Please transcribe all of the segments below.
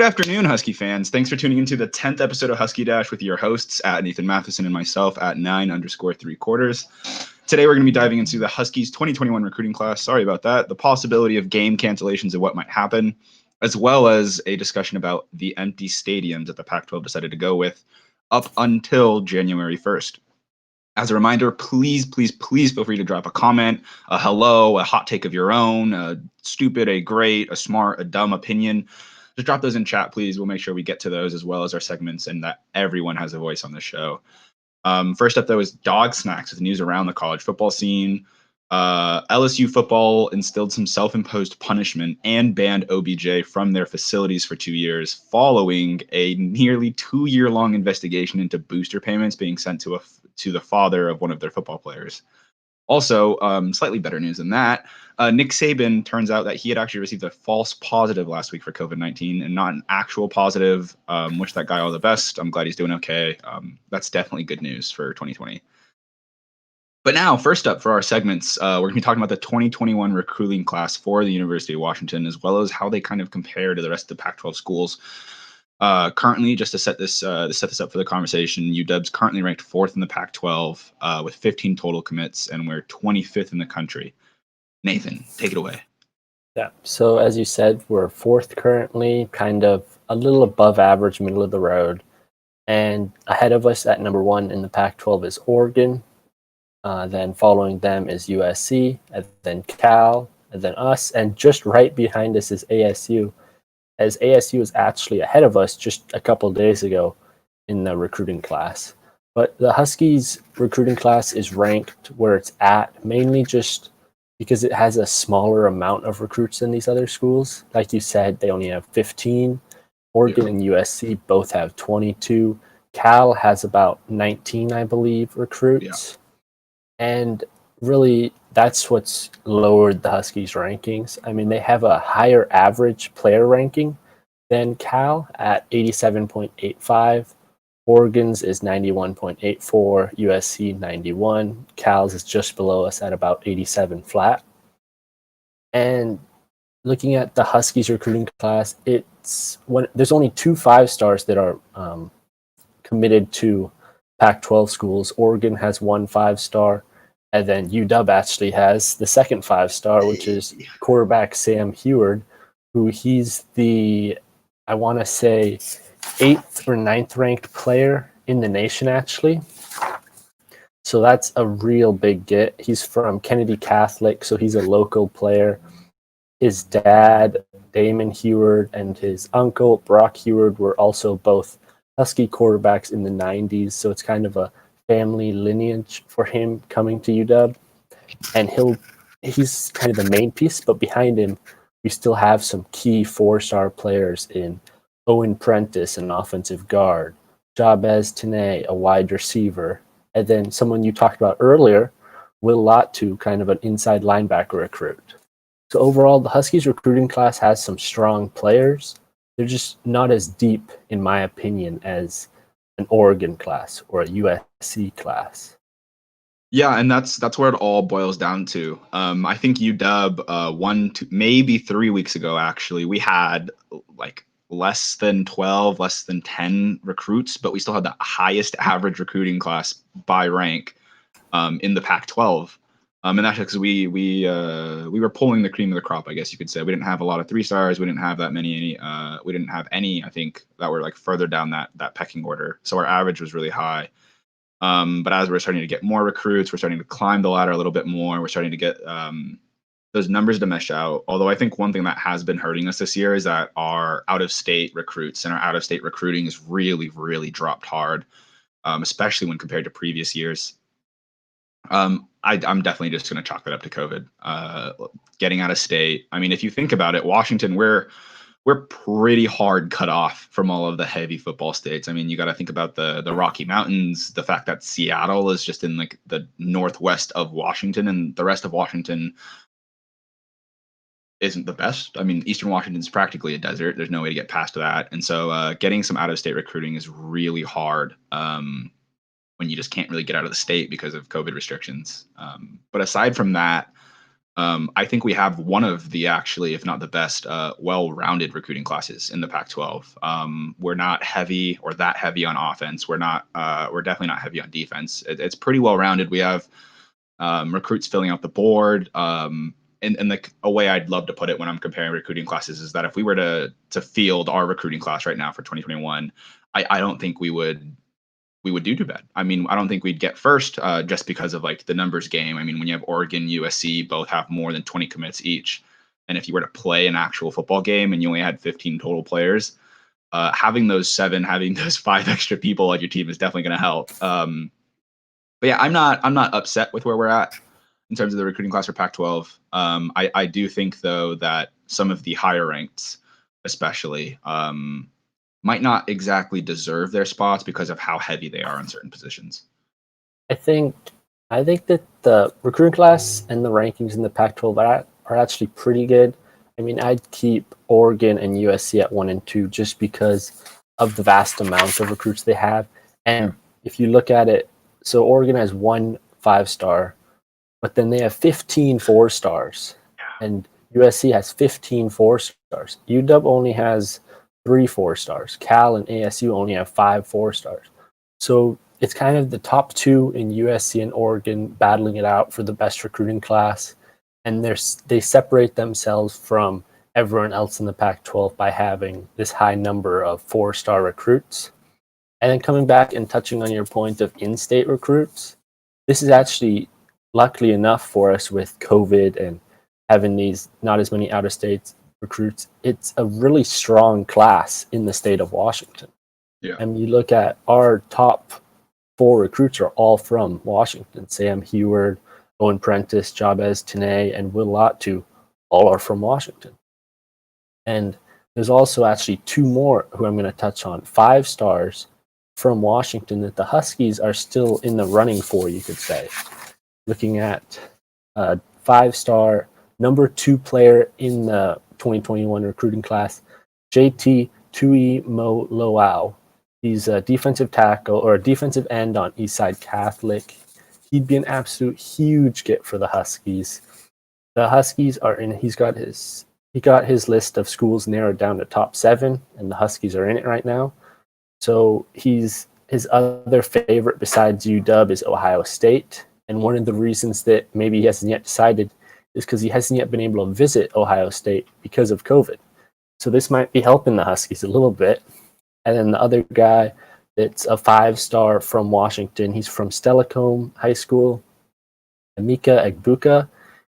Good afternoon, Husky fans. Thanks for tuning into the 10th episode of Husky Dash with your hosts at Nathan Mathisen and myself at 9_3/4. Today, we're going to be diving into the Huskies 2021 recruiting class. Sorry about that. The possibility of game cancellations and what might happen, as well as a discussion about the empty stadiums that the Pac-12 decided to go with up until January 1st. As a reminder, please feel free to drop a comment, a hello, a hot take of your own, a stupid, a great, a smart, a dumb opinion. Just drop those in chat, please. We'll make sure we get to those as well as our segments and that everyone has a voice on the show. First up, though, is dog snacks with news around the college football scene. LSU football instilled some self-imposed punishment and banned OBJ from their facilities for 2 years following a nearly 2-year-long investigation into booster payments being sent to the father of one of their football players. Also, slightly better news than that, Nick Saban turns out that he had actually received a false positive last week for COVID-19 and not an actual positive. Wish that guy all the best. I'm glad he's doing okay. That's definitely good news for 2020. But now, first up for our segments, we're going to be talking about the 2021 recruiting class for the University of Washington, as well as how they kind of compare to the rest of the Pac-12 schools. Currently, just to set this up for the conversation, UW's currently ranked 4th in the Pac-12 with 15 total commits, and we're 25th in the country. Nathan, take it away. Yeah, so as you said, we're 4th currently, kind of a little above average, middle of the road. And ahead of us at number 1 in the Pac-12 is Oregon. Then following them is USC, and then Cal, and then us. And just right behind us is ASU, as ASU is actually ahead of us just a couple of days ago in the recruiting class. But the Huskies recruiting class is ranked where it's at, mainly just because it has a smaller amount of recruits than these other schools. Like you said, they only have 15. Oregon and USC both have 22. Cal has about 19, I believe, recruits. And really, that's what's lowered the Huskies' rankings. I mean, they have a higher average player ranking than Cal at 87.85. Oregon's is 91.84, USC 91. Cal's is just below us at about 87 flat. And looking at the Huskies recruiting class, there's only 2 5-stars that are committed to Pac-12 schools. Oregon has 1 5-star. And then UW actually has the second 5-star, which is quarterback Sam Heward, who he's the, I want to say, 8th or 9th ranked player in the nation, actually. So that's a real big get. He's from Kennedy Catholic, so he's a local player. His dad, Damon Heward, and his uncle, Brock Heward, were also both Husky quarterbacks in the 90s, so it's kind of a family lineage for him coming to UW, and he's kind of the main piece, but behind him we still have some key 4-star players in Owen Prentice, an offensive guard, Jabez Tene, a wide receiver, and then someone you talked about earlier, Will Latu, kind of an inside linebacker recruit. So overall, the Huskies recruiting class has some strong players. They're just not as deep, in my opinion, as an Oregon class or a USC class. Yeah, and that's where it all boils down to. I think UW maybe 3 weeks ago, actually, we had like less than 12, less than 10 recruits, but we still had the highest average recruiting class by rank in the Pac-12. And that's because we were pulling the cream of the crop, I guess you could say. We didn't have a lot of 3-stars. We didn't have that many. We didn't have any, I think, that were like further down that pecking order. So our average was really high. But as we're starting to get more recruits, we're starting to climb the ladder a little bit more. We're starting to get those numbers to mesh out. Although I think one thing that has been hurting us this year is that our out-of-state recruits and our out-of-state recruiting is really, really dropped hard, especially when compared to previous years. I'm definitely just going to chalk that up to COVID. Getting out of state. I mean, if you think about it, Washington, we're pretty hard cut off from all of the heavy football states. I mean, you got to think about the Rocky Mountains, the fact that Seattle is just in like the northwest of Washington, and the rest of Washington isn't the best. I mean, Eastern Washington is practically a desert. There's no way to get past that. And so getting some out-of-state recruiting is really hard when you just can't really get out of the state because of COVID restrictions. But aside from that, I think we have one of the actually, if not the best, well-rounded recruiting classes in the Pac-12. We're not heavy or that heavy on offense. We're not. We're definitely not heavy on defense. It's pretty well-rounded. We have recruits filling out the board. And a way I'd love to put it when I'm comparing recruiting classes is that if we were to field our recruiting class right now for 2021, I don't think we would do too bad. I mean, I don't think we'd get first just because of like the numbers game. I mean, when you have Oregon, USC both have more than 20 commits each, and if you were to play an actual football game and you only had 15 total players, having those 5 extra people on your team is definitely going to help. But yeah, I'm not upset with where we're at in terms of the recruiting class for Pac-12. I do think though that some of the higher ranked, especially, might not exactly deserve their spots because of how heavy they are in certain positions. I think that the recruiting class and the rankings in the Pac-12 are actually pretty good. I mean, I'd keep Oregon and USC at 1 and 2 just because of the vast amount of recruits they have. And if you look at it, so Oregon has 1 5-star, but then they have 15 4-stars, and USC has 15 4-stars. UW only has 3 4-stars. Cal and ASU only have 5 4-stars. So it's kind of the top 2 in USC and Oregon battling it out for the best recruiting class, and they separate themselves from everyone else in the Pac-12 by having this high number of 4-star recruits. And then coming back and touching on your point of in-state recruits, this is actually luckily enough for us with COVID and having these not as many out-of-state recruits. It's a really strong class in the state of Washington. Yeah. And you look at our top 4 recruits are all from Washington. Sam Heward, Owen Prentice, Jabez Tene, and Will Latu all are from Washington. And there's also actually 2 more who I'm going to touch on, 5 stars from Washington that the Huskies are still in the running for, you could say. Looking at 5-star number 2 player in the 2021 recruiting class, JT Tui Mo Loau. He's a defensive tackle or a defensive end on Eastside Catholic. He'd be an absolute huge get for the Huskies. The Huskies are in. He got his list of schools narrowed down to top 7, and the Huskies are in it right now. So his other favorite besides UW is Ohio State. And one of the reasons that maybe he hasn't yet decided is because he hasn't yet been able to visit Ohio State because of COVID. So this might be helping the Huskies a little bit. And then the other guy that's a 5-star from Washington, he's from Stellacombe High School, Emeka Egbuka.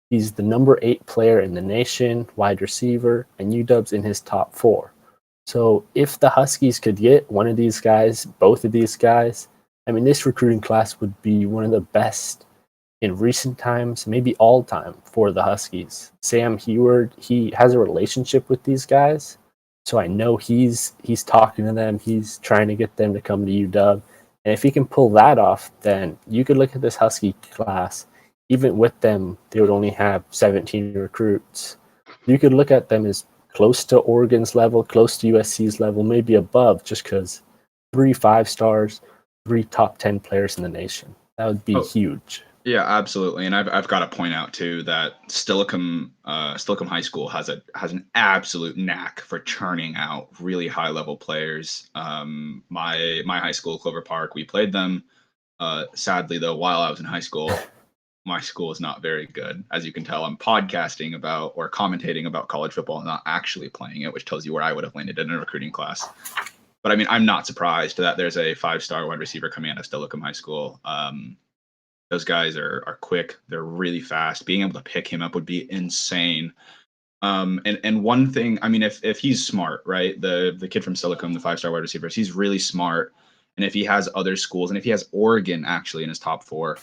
He's the number 8 player in the nation, wide receiver, and UW's in his top 4. So if the Huskies could get one of these guys, both of these guys, I mean, this recruiting class would be one of the best in recent times, maybe all time for the Huskies. Sam Heward, he has a relationship with these guys, so I know he's talking to them. He's trying to get them to come to UW. And if he can pull that off, then you could look at this Husky class. Even with them, they would only have 17 recruits. You could look at them as close to Oregon's level, close to USC's level, maybe above, just because 3 5-stars, 3 top 10 players in the nation. That would be huge. Yeah, absolutely. And I've got to point out too that Stellacombe High School has an absolute knack for churning out really high level players. My high school, Clover Park, we played them. Sadly though, while I was in high school, my school is not very good. As you can tell, I'm podcasting about or commentating about college football and not actually playing it, which tells you where I would have landed in a recruiting class. But I mean, I'm not surprised that there's a 5-star wide receiver coming out of Stellacombe High School. Those guys are quick. They're really fast. Being able to pick him up would be insane. And one thing, I mean, if he's smart, right? The kid from Stellacombe, the 5-star wide receiver, he's really smart. And if he has other schools, and if he has Oregon actually in his top 4,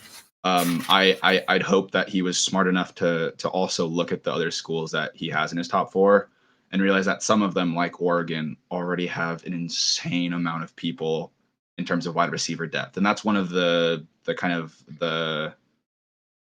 I'd hope that he was smart enough to also look at the other schools that he has in his top 4 and realize that some of them, like Oregon, already have an insane amount of people in terms of wide receiver depth. And that's one of the kind of the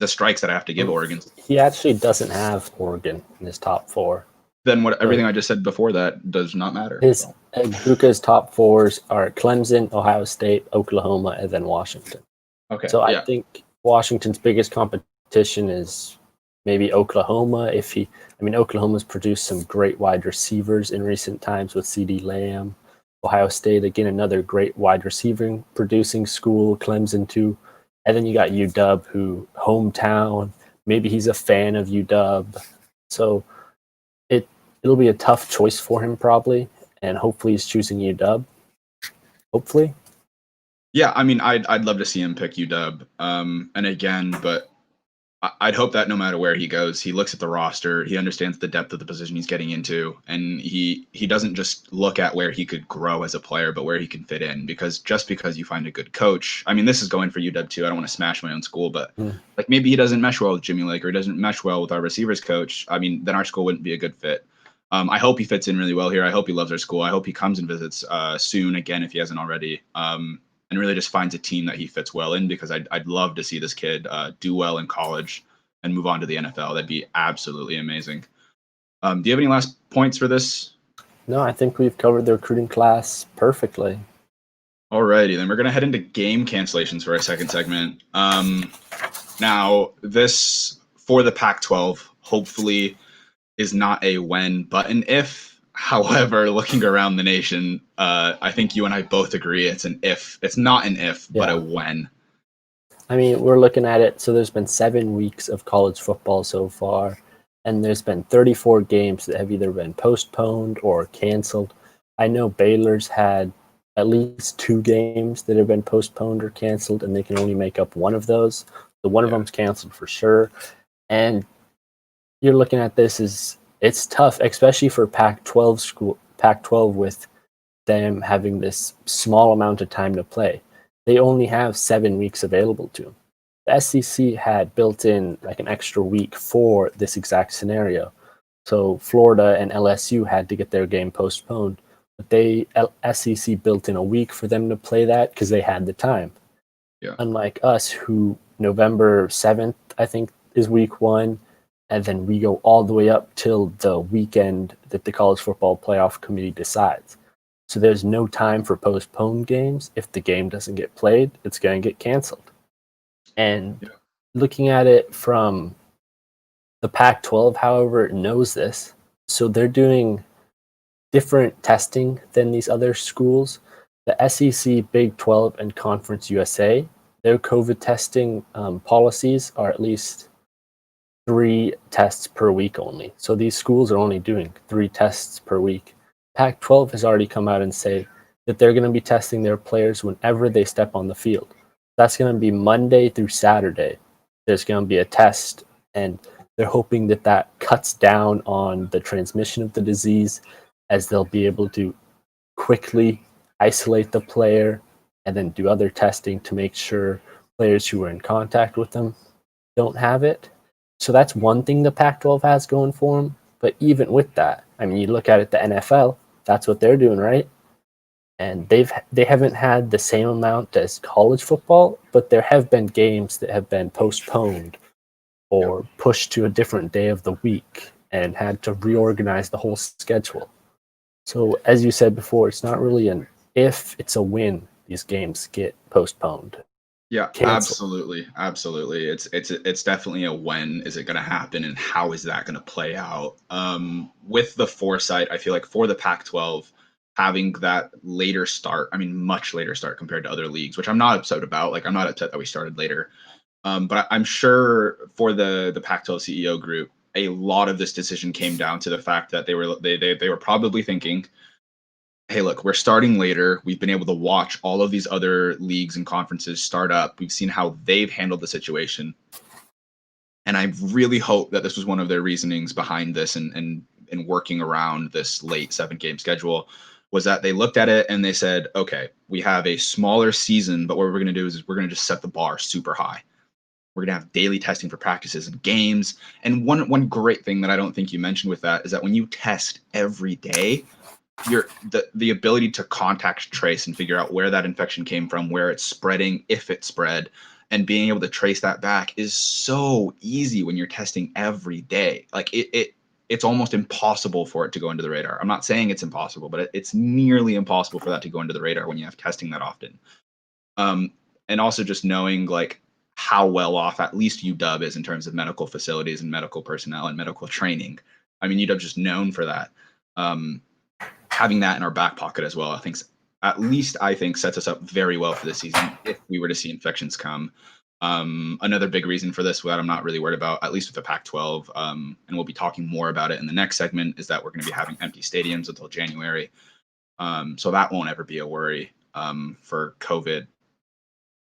strikes that I have to give Oregon. He actually doesn't have Oregon in his top 4. Then everything I just said before that does not matter. Egbuka's top 4s are Clemson, Ohio State, Oklahoma, and then Washington. Okay. So I think Washington's biggest competition is maybe Oklahoma. Oklahoma's produced some great wide receivers in recent times with CD Lamb. Ohio State, again, another great wide receiving producing school. Clemson too, and then you got UW, who hometown. Maybe he's a fan of UW, so it'll be a tough choice for him probably, and hopefully he's choosing UW. Hopefully. Yeah, I mean, I'd love to see him pick UW. And again, but I'd hope that no matter where he goes, he looks at the roster, he understands the depth of the position he's getting into, and he doesn't just look at where he could grow as a player, but where he can fit in. Because just because you find a good coach, I mean, this is going for UW too. I don't want to smash my own school, but like maybe he doesn't mesh well with Jimmy Lake, or he doesn't mesh well with our receivers coach. I mean, then our school wouldn't be a good fit. I hope he fits in really well here. I hope he loves our school. I hope he comes and visits soon again if he hasn't already. And really just finds a team that he fits well in, because I'd love to see this kid do well in college and move on to the NFL. That'd be absolutely amazing. Do you have any last points for this? No, I think we've covered the recruiting class perfectly. Alrighty, then we're going to head into game cancellations for our second segment. Now, this, for the Pac-12, hopefully is not a when, but an if. However, looking around the nation, I think you and I both agree it's an if. It's not an if, but a when. I mean, we're looking at it. So there's been 7 weeks of college football so far, and there's been 34 games that have either been postponed or canceled. I know Baylor's had at least 2 games that have been postponed or canceled, and they can only make up one of those. So one of them's canceled for sure. And you're looking at this as it's tough, especially for Pac-12 with them having this small amount of time to play. They only have 7 weeks available to them. The SEC had built in like an extra week for this exact scenario. So Florida and LSU had to get their game postponed, but SEC built in a week for them to play that because they had the time. Yeah. Unlike us, who November 7th, I think, is week 1, and then we go all the way up till the weekend that the College Football Playoff Committee decides. So there's no time for postponed games. If the game doesn't get played, it's going to get canceled. And looking at it from the Pac-12, however, knows this. So they're doing different testing than these other schools. The SEC, Big 12, and Conference USA, their COVID testing policies are at least 3 tests per week only. So these schools are only doing 3 tests per week. Pac-12 has already come out and say that they're going to be testing their players whenever they step on the field. That's going to be Monday through Saturday. There's going to be a test, and they're hoping that that cuts down on the transmission of the disease, as they'll be able to quickly isolate the player and then do other testing to make sure players who are in contact with them don't have it. So that's one thing the Pac-12 has going for them. But even with that, I mean, you look at it, the NFL, that's what they're doing, right? And they haven't had the same amount as college football, but there have been games that have been postponed or pushed to a different day of the week and had to reorganize the whole schedule. So as you said before, it's not really an if, it's a when these games get postponed. Yeah, Canceled. absolutely. It's definitely a when is it going to happen, and how is that going to play out? With the foresight, I feel like for the Pac-12 having that later start, I mean, much later start compared to other leagues, which I'm not upset about. Like, I'm not upset that we started later. But I'm sure for the Pac-12 CEO group, a lot of this decision came down to the fact that they were probably thinking, hey, look, we're starting later. We've been able to watch all of these other leagues and conferences start up. We've seen how they've handled the situation. And I really hope that this was one of their reasonings behind this and working around this late 7-game schedule, was that they looked at it and they said, okay, we have a smaller season, but what we're going to do is we're going to just set the bar super high. We're going to have daily testing for practices and games. And one great thing that I don't think you mentioned with that is that when you test every day, the ability to contact trace and figure out where that infection came from, where it's spreading, if it spread, and being able to trace that back is so easy when you're testing every day. Like it's almost impossible for it to go into the radar. I'm not saying it's impossible, but it's nearly impossible for that to go into the radar when you have testing that often. And also just knowing, like, how well off at least UW is in terms of medical facilities and medical personnel and medical training. I mean, UW's just known for that. Having that in our back pocket as well, I think sets us up very well for the season if we were to see infections come. Another big reason for this that I'm not really worried about, at least with the Pac-12, and we'll be talking more about it in the next segment, is that we're going to be having empty stadiums until January. So that won't ever be a worry for COVID.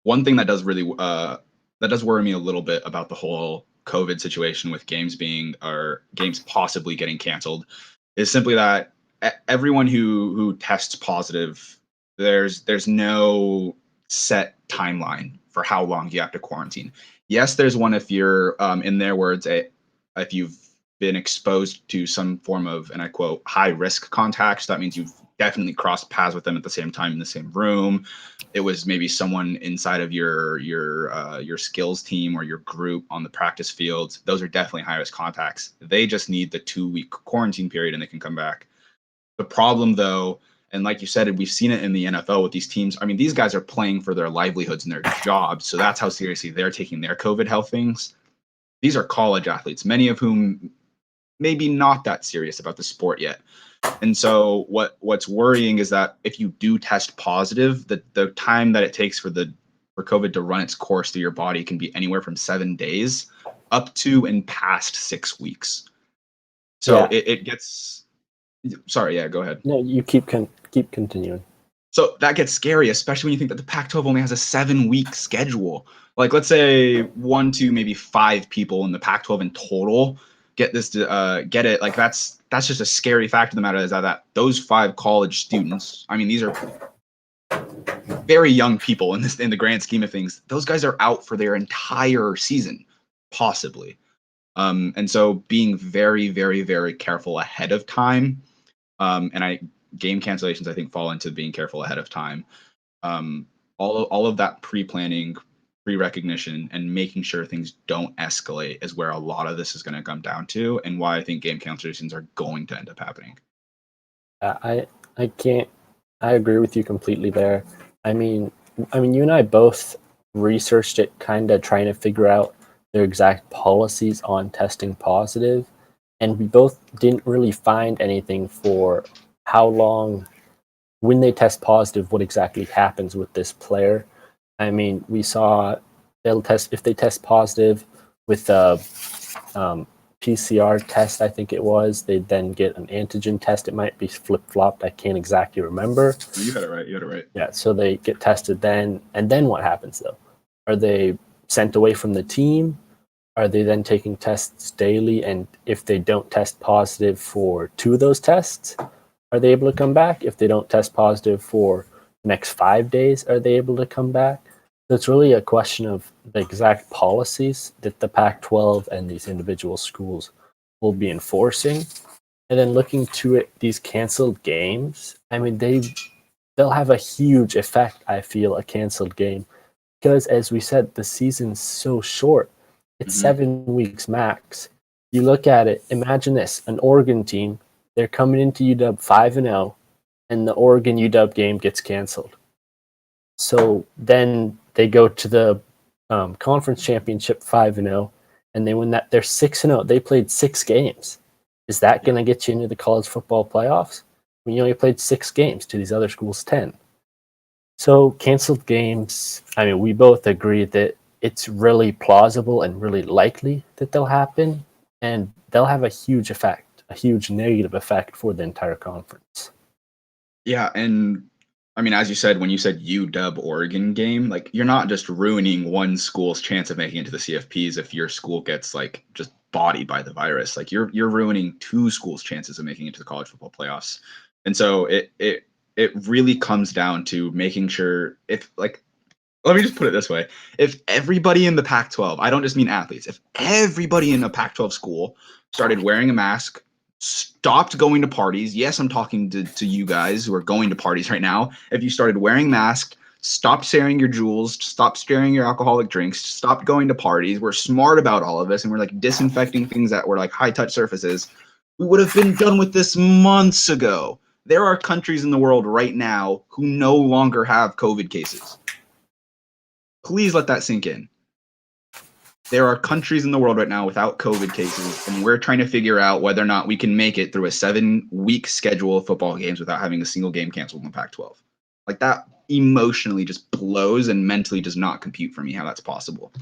One thing that does worry me a little bit about the whole COVID situation with games possibly getting canceled is simply that everyone who tests positive, there's no set timeline for how long you have to quarantine. Yes, there's one if you're, in their words, if you've been exposed to some form of, and I quote, high risk contacts. That means you've definitely crossed paths with them at the same time in the same room. It was maybe someone inside of your skills team or your group on the practice field. Those are definitely high risk contacts. They just need the 2-week quarantine period and they can come back. The problem, though, and like you said, we've seen it in the NFL with these teams. I mean, these guys are playing for their livelihoods and their jobs, so that's how seriously they're taking their COVID health things. These are college athletes, many of whom maybe not that serious about the sport yet. And so what's worrying is that if you do test positive, the time that it takes for COVID to run its course through your body can be anywhere from 7 days up to and past 6 weeks. So it gets. Sorry, yeah, go ahead. No, you keep continuing. So that gets scary, especially when you think that the Pac-12 only has a 7-week schedule. Like, let's say 1, 2, maybe 5 people in the Pac-12 in total get it. Like, that's just a scary fact of the matter is that those 5 college students, I mean, these are very young people in the grand scheme of things. Those guys are out for their entire season, possibly. And so being very, very, very careful ahead of time. Game cancellations, I think, fall into being careful ahead of time. All of that pre-planning, pre-recognition, and making sure things don't escalate is where a lot of this is going to come down to, and why I think game cancellations are going to end up happening. I agree with you completely there. I mean, you and I both researched it, kind of trying to figure out their exact policies on testing positive, and we both didn't really find anything for how long, when they test positive, what exactly happens with this player. I mean, we saw if they test positive with a PCR test, I think it was, they then get an antigen test. It might be flip-flopped. I can't exactly remember. You had it right. Yeah, so they get tested then. And then what happens, though? Are they sent away from the team? Are they then taking tests daily? And if they don't test positive for 2 of those tests, are they able to come back? If they don't test positive for the next 5 days, are they able to come back? So it's really a question of the exact policies that the Pac-12 and these individual schools will be enforcing. And then looking to it, these canceled games, I mean, they'll have a huge effect, I feel, a canceled game. Because as we said, the season's so short. It's 7 weeks max. You look at it, imagine this, an Oregon team, they're coming into UW 5-0, and the Oregon UW game gets canceled. So then they go to the conference championship 5-0, and they win that. They're 6-0. They played 6 games. Is that going to get you into the college football playoffs? I mean, you only played 6 games to these other schools 10. So canceled games, I mean, we both agree that it's really plausible and really likely that they'll happen, and they'll have a huge effect, a huge negative effect for the entire conference. Yeah, and I mean, as you said, when you said UW Oregon game, like, you're not just ruining one school's chance of making it to the CFPs if your school gets like just bodied by the virus. Like, you're ruining 2 schools' chances of making it to the college football playoffs. And so it really comes down to making sure, if, like, let me just put it this way. If everybody in the Pac-12, I don't just mean athletes, if everybody in a Pac-12 school started wearing a mask, stopped going to parties, yes, I'm talking to you guys who are going to parties right now. If you started wearing masks, stopped sharing your jewels, stopped sharing your alcoholic drinks, stopped going to parties, we're smart about all of this, and we're like disinfecting things that were like high-touch surfaces, we would have been done with this months ago. There are countries in the world right now who no longer have COVID cases. Please let that sink in. there are countries in the world right now without COVID cases, and we're trying to figure out whether or not we can make it through a 7-week schedule of football games without having a single game canceled in the Pac-12. Like, that emotionally just blows and mentally does not compute for me how that's possible.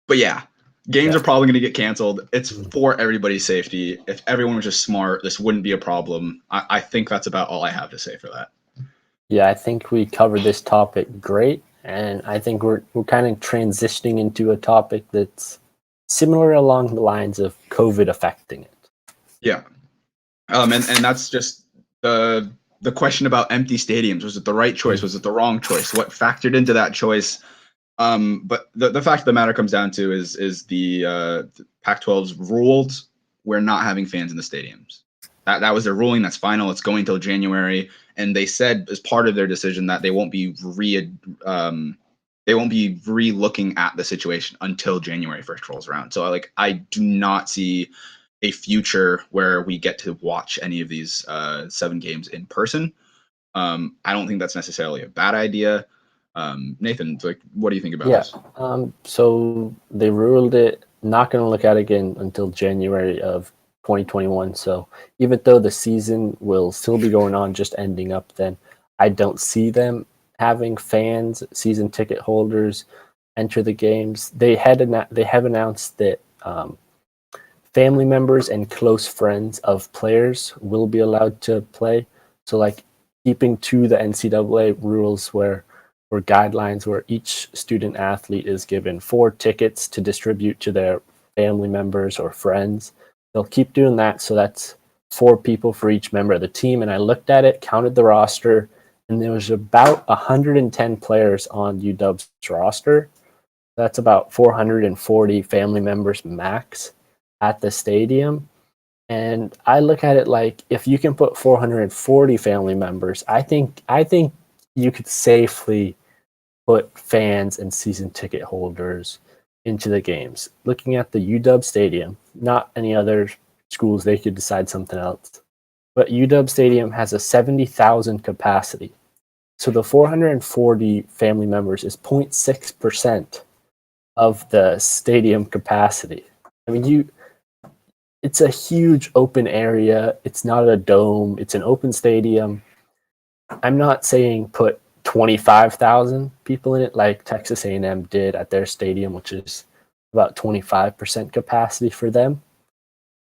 But yeah, games are probably going to get canceled. It's for everybody's safety. If everyone was just smart, this wouldn't be a problem. I think that's about all I have to say for that. Yeah, I think we covered this topic great, and I think we're kind of transitioning into a topic that's similar along the lines of COVID affecting it. Yeah, and that's just the question about empty stadiums. Was it the right choice? Was it the wrong choice? What factored into that choice? But the fact of the matter comes down to is the Pac-12's ruled we're not having fans in the stadiums. That was their ruling. That's final. It's going till January, and they said as part of their decision that they won't be re-looking at the situation until January 1st rolls around. So I do not see a future where we get to watch any of these 7 games in person. I don't think that's necessarily a bad idea. Nathan, what do you think about this? So they ruled it not going to look at it again until January of 2021. So even though the season will still be going on, just ending up then, I don't see them having fans, season ticket holders enter the games. They have announced that family members and close friends of players will be allowed to play. So keeping to the NCAA rules or guidelines where each student athlete is given 4 tickets to distribute to their family members or friends. They'll keep doing that. So that's 4 people for each member of the team. And I looked at it, counted the roster, and there was about 110 players on UW's roster. That's about 440 family members max at the stadium. And I look at it like, if you can put 440 family members, I think you could safely put fans and season ticket holders into the games. Looking at the UW Stadium, not any other schools, they could decide something else. But UW Stadium has a 70,000 capacity. So the 440 family members is 0.6% of the stadium capacity. I mean, it's a huge open area. It's not a dome. It's an open stadium. I'm not saying put 25,000 people in it like Texas A&M did at their stadium, which is about 25% capacity for them.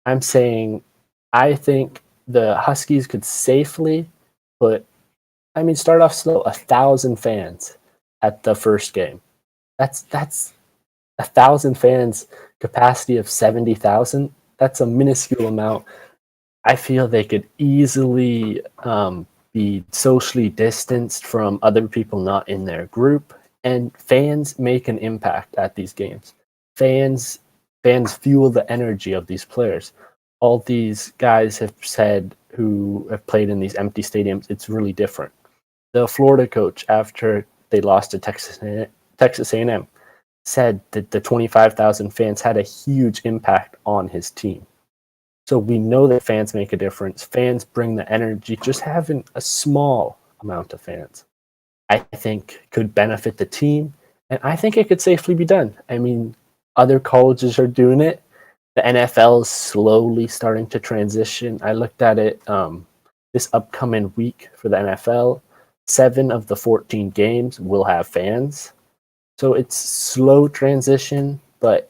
I'm saying I think the Huskies could safely start off slow, 1,000 fans at the first game. That's 1,000 fans capacity of 70,000. That's a minuscule amount. I feel they could easily be socially distanced from other people not in their group, and fans make an impact at these games. Fans fuel the energy of these players. All these guys have said who have played in these empty stadiums, it's really different. The Florida coach, after they lost to Texas A&M, said that the 25,000 fans had a huge impact on his team. So we know that fans make a difference. Fans bring the energy. Just having a small amount of fans, I think, could benefit the team. And I think it could safely be done. I mean, other colleges are doing it. The NFL is slowly starting to transition. I looked at it this upcoming week for the NFL. 7 of the 14 games will have fans. So it's slow transition, but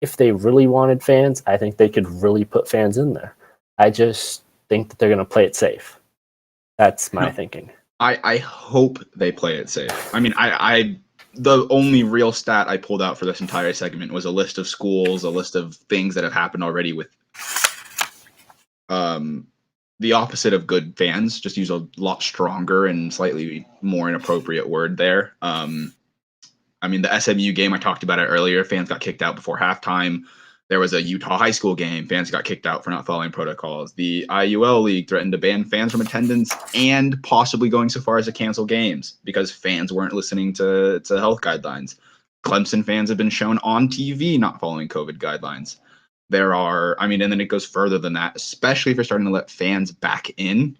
if they really wanted fans, I think they could really put fans in there. I just think that they're going to play it safe. That's my thinking. I hope they play it safe. I mean, the only real stat I pulled out for this entire segment was a list of schools, a list of things that have happened already with the opposite of good fans. Just use a lot stronger and slightly more inappropriate word there. I mean, the SMU game, I talked about it earlier. Fans got kicked out before halftime. There was a Utah high school game. Fans got kicked out for not following protocols. The IUL League threatened to ban fans from attendance and possibly going so far as to cancel games because fans weren't listening to health guidelines. Clemson fans have been shown on TV not following COVID guidelines. And then it goes further than that, especially if you're starting to let fans back in.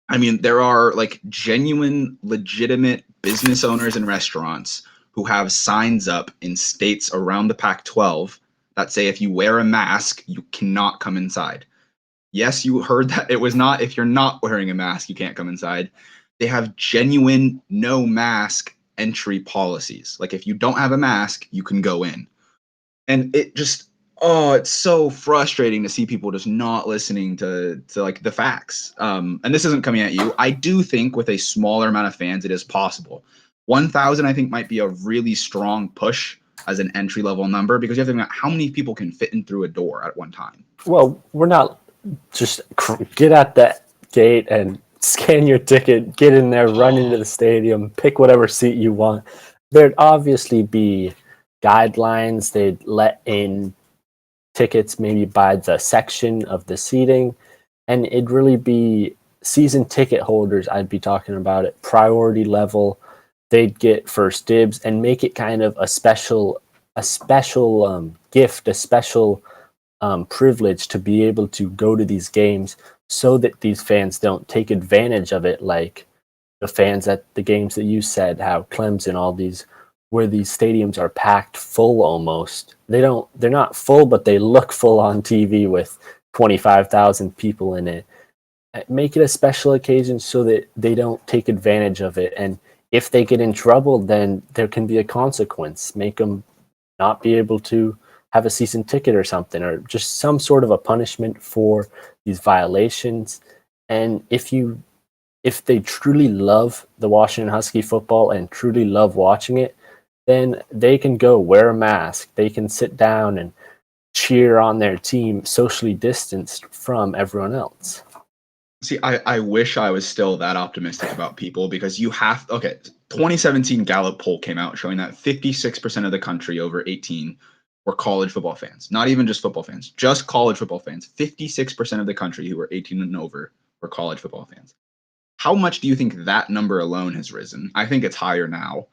I mean, there are genuine, legitimate business owners and restaurants who have signs up in states around the Pac-12 that say if you wear a mask, you cannot come inside. Yes, you heard that. It was not if you're not wearing a mask, you can't come inside. They have genuine no mask entry policies. Like if you don't have a mask, you can go in. And it just, oh, it's so frustrating to see people just not listening to like the facts. And this isn't coming at you. I do think with a smaller amount of fans, it is possible. 1,000, I think, might be a really strong push as an entry level number, because you have to think about how many people can fit in through a door at one time. Well, we're not just get at that gate and scan your ticket, get in there, run into the stadium, pick whatever seat you want. There'd obviously be guidelines. They'd let in tickets maybe by the section of the seating, and it'd really be season ticket holders. I'd be talking about it, priority level. They'd get first dibs and make it kind of a special gift, a special privilege to be able to go to these games, so that these fans don't take advantage of it, like the fans at the games that you said, how Clemson, all these, where these stadiums are packed full almost. They're not full, but they look full on TV with 25,000 people in it. Make it a special occasion so that they don't take advantage of it. And if they get in trouble, then there can be a consequence. Make them not be able to have a season ticket or something, or just some sort of a punishment for these violations. And if they truly love the Washington Husky football and truly love watching it, then they can go wear a mask. They can sit down and cheer on their team socially distanced from everyone else. See, I wish I was still that optimistic about people, because 2017 Gallup poll came out showing that 56% of the country over 18 were college football fans. Not even just football fans, just college football fans. 56% of the country who were 18 and over were college football fans. How much do you think that number alone has risen? I think it's higher now.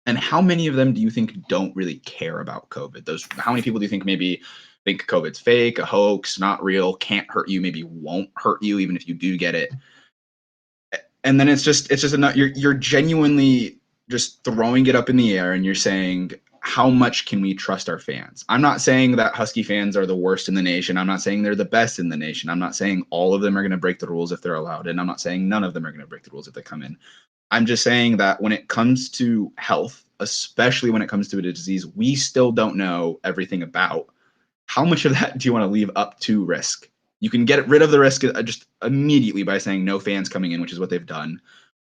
And how many of them do you think don't really care about COVID? How many people do you think maybe think COVID's fake, a hoax, not real, can't hurt you, maybe won't hurt you even if you do get it? And then it's just you're genuinely just throwing it up in the air, and you're saying, how much can we trust our fans? I'm not saying that Husky fans are the worst in the nation. I'm not saying they're the best in the nation. I'm not saying all of them are going to break the rules if they're allowed, and I'm not saying none of them are going to break the rules if they come in. I'm just saying that when it comes to health, especially when it comes to a disease we still don't know everything about, how much of that do you want to leave up to risk? You can get rid of the risk just immediately by saying no fans coming in, which is what they've done.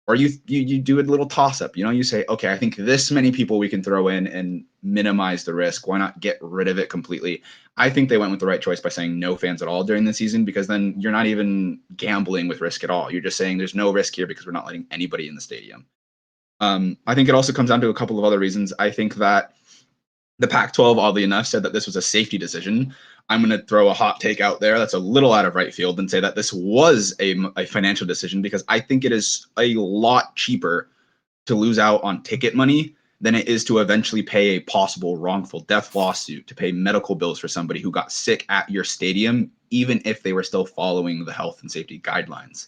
Or you do a little toss up. You say, okay, I think this many people we can throw in and minimize the risk. Why not get rid of it completely? I think they went with the right choice by saying no fans at all during the season, because then you're not even gambling with risk at all. You're just saying there's no risk here because we're not letting anybody in the stadium. I think it also comes down to a couple of other reasons. I think that the Pac-12, oddly enough, said that this was a safety decision. I'm going to throw a hot take out there that's a little out of right field and say that this was a financial decision, because I think it is a lot cheaper to lose out on ticket money than it is to eventually pay a possible wrongful death lawsuit, to pay medical bills for somebody who got sick at your stadium, even if they were still following the health and safety guidelines.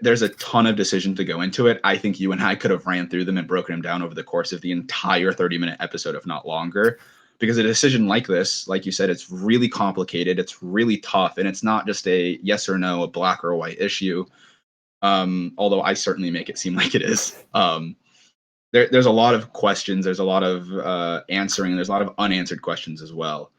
There's a ton of decisions to go into it. I think you and I could have ran through them and broken them down over the course of the entire 30-minute episode, if not longer, because a decision like this, like you said, it's really complicated. It's really tough. And it's not just a yes or no, a black or a white issue. Although I certainly make it seem like it is. There's a lot of questions. There's a lot of answering. There's a lot of unanswered questions as well.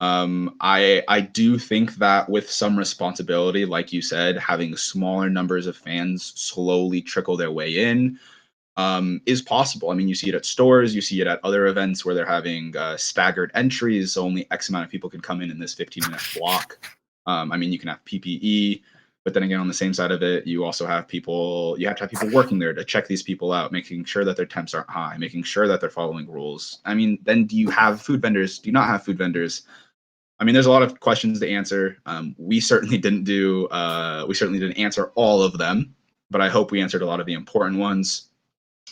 I do think that with some responsibility, like you said, having smaller numbers of fans slowly trickle their way in is possible. I mean, you see it at stores, you see it at other events where they're having staggered entries, so only X amount of people can come in this 15-minute block. I mean, you can have PPE, but then again, on the same side of it, you also have people, you have to have people working there to check these people out, making sure that their temps aren't high, making sure that they're following rules. I mean, then do you have food vendors? Do you not have food vendors? I mean, there's a lot of questions to answer. We certainly didn't answer all of them, but I hope we answered a lot of the important ones.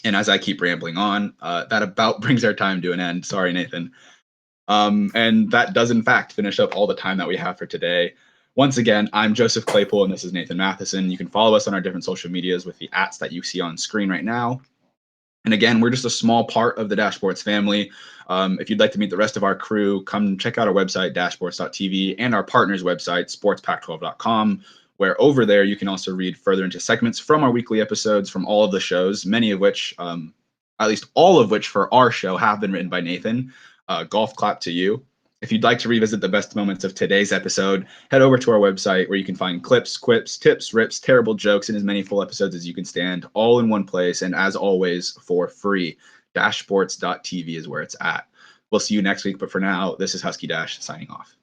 And as I keep rambling on, that about brings our time to an end. Sorry, Nathan. And that does, in fact, finish up all the time that we have for today. Once again, I'm Joseph Claypoole, and this is Nathan Mathisen. You can follow us on our different social medias with the @ that you see on screen right now. And again, we're just a small part of the Dashboards family. If you'd like to meet the rest of our crew, come check out our website, dashboards.tv, and our partners' website, sportspac12.com, where over there you can also read further into segments from our weekly episodes from all of the shows, many of which, at least all of which for our show, have been written by Nathan. Golf clap to you. If you'd like to revisit the best moments of today's episode, head over to our website where you can find clips, quips, tips, rips, terrible jokes, and as many full episodes as you can stand, all in one place, and as always, for free. Dashsports.tv is where it's at. We'll see you next week, but for now, this is Husky Dash signing off.